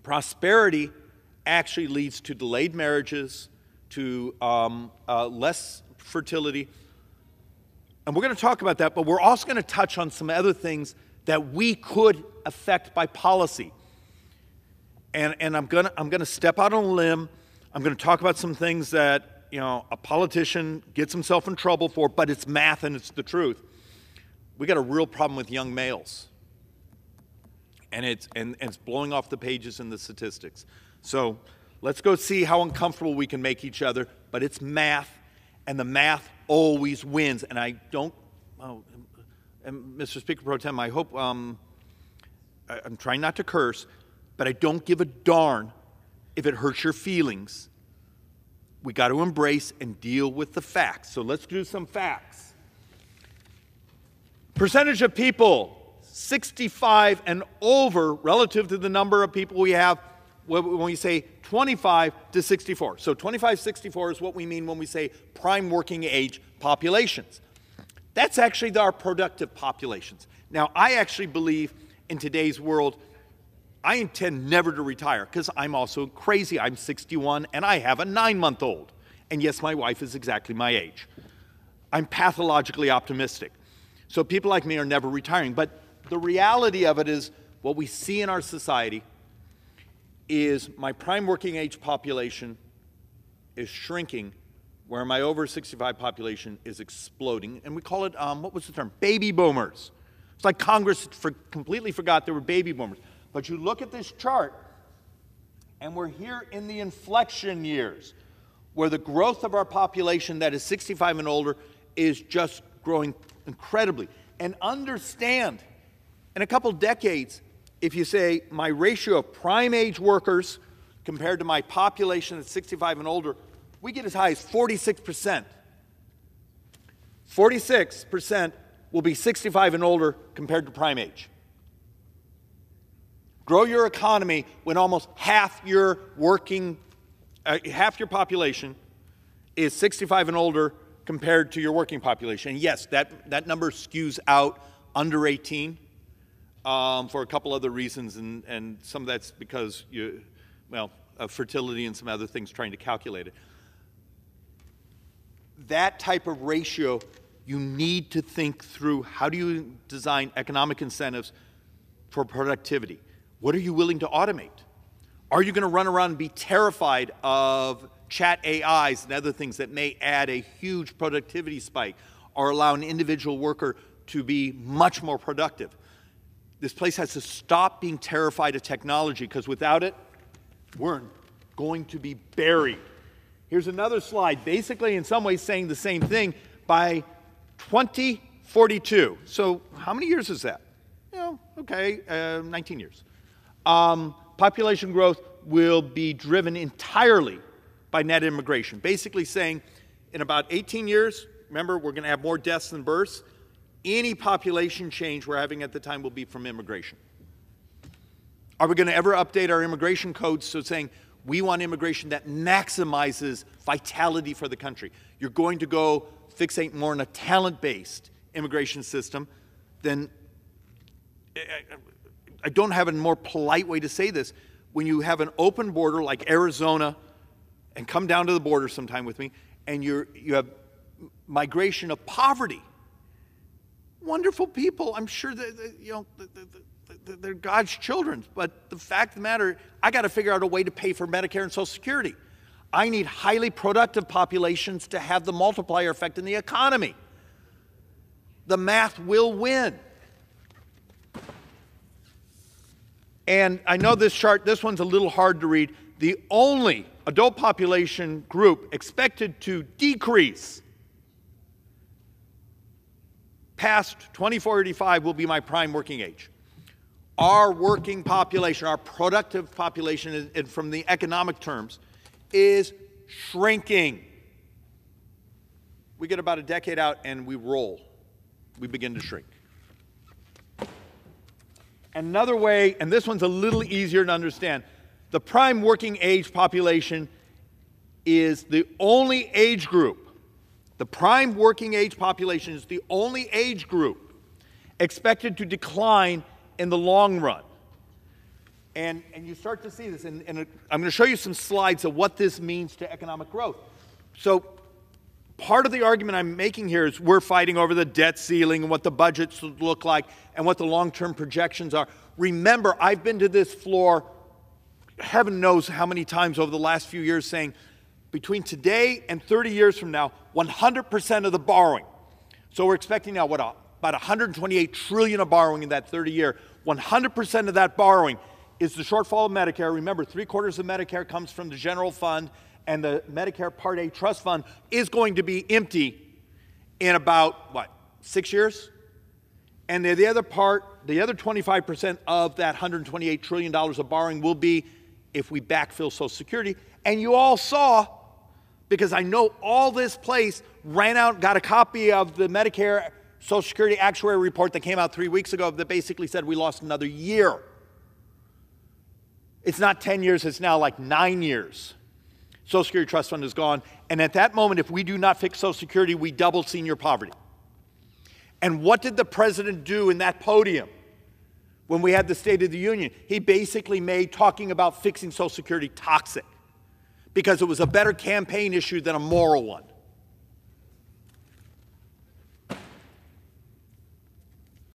Prosperity actually leads to delayed marriages, to less fertility. And we're going to talk about that, but we're also going to touch on some other things that we could affect by policy. And I'm going to step out on a limb. I'm going to talk about some things that, you know, a politician gets himself in trouble for, but it's math and it's the truth. We got a real problem with young males. And it's blowing off the pages in the statistics. So let's go see how uncomfortable we can make each other, but it's math, and the math always wins. And I don't, and Mr. Speaker Pro Tem, I hope, I'm trying not to curse, but I don't give a darn if it hurts your feelings. We got to embrace and deal with the facts. So let's do some facts. Percentage of people 65 and over relative to the number of people we have when we say 25 to 64. So 25, 64 is what we mean when we say prime working age populations. That's actually our productive populations. Now, I actually believe in today's world, I intend never to retire because I'm also crazy. I'm 61 and I have a 9-month-old. And yes, my wife is exactly my age. I'm pathologically optimistic. So people like me are never retiring. But the reality of it is what we see in our society is my prime working age population is shrinking where my over 65 population is exploding. And we call it, what was the term? Baby boomers. It's like Congress completely forgot there were baby boomers. But you look at this chart, and we're here in the inflection years, where the growth of our population that is 65 and older is just growing incredibly. And understand, in a couple decades, if you say my ratio of prime age workers compared to my population at 65 and older, we get as high as 46%. 46% will be 65 and older compared to prime age. Grow your economy when almost half your population is 65 and older compared to your working population. And yes, that number skews out under 18 for a couple other reasons, and some of that's because of fertility and some other things trying to calculate it. That type of ratio, you need to think through how do you design economic incentives for productivity. What are you willing to automate? Are you going to run around and be terrified of chat AIs and other things that may add a huge productivity spike or allow an individual worker to be much more productive? This place has to stop being terrified of technology, because without it, we're going to be buried. Here's another slide, basically in some ways saying the same thing. By 2042, so how many years is that? 19 years. Population growth will be driven entirely by net immigration. Basically saying in about 18 years, remember, we're going to have more deaths than births. Any population change we're having at the time will be from immigration. Are we going to ever update our immigration codes so saying we want immigration that maximizes vitality for the country? You're going to go fixate more on a talent-based immigration system than, I don't have a more polite way to say this, when you have an open border like Arizona, and come down to the border sometime with me, and you have migration of poverty. Wonderful people, I'm sure that, they're God's children, but the fact of the matter, I got to figure out a way to pay for Medicare and Social Security. I need highly productive populations to have the multiplier effect in the economy. The math will win. And I know this chart, this one's a little hard to read. The only adult population group expected to decrease past 2485 will be my prime working age. Our working population, our productive population, and from the economic terms, is shrinking. We get about a decade out and we roll. We begin to shrink. Another way, and this one's a little easier to understand, the prime working age population is the only age group. The prime working age population is the only age group expected to decline in the long run. And you start to see this, and I'm going to show you some slides of what this means to economic growth. So part of the argument I'm making here is we're fighting over the debt ceiling and what the budgets look like and what the long-term projections are. Remember, I've been to this floor, heaven knows how many times over the last few years, saying between today and 30 years from now, 100% of the borrowing. So we're expecting now, what, about 128 trillion of borrowing in that 30-year. 100% of that borrowing is the shortfall of Medicare. Remember, 3/4 of Medicare comes from the general fund, and the Medicare Part A trust fund is going to be empty in about, what, 6 years? And the other part, the other 25% of that $128 trillion of borrowing will be if we backfill Social Security. And you all saw, because I know all this place ran out, got a copy of the Medicare Social Security actuary report that came out 3 weeks ago that basically said we lost another year. It's not 10 years, it's now like 9 years. Social Security Trust Fund is gone. And at that moment, if we do not fix Social Security, we double senior poverty. And what did the president do in that podium when we had the State of the Union? He basically made talking about fixing Social Security toxic because it was a better campaign issue than a moral one.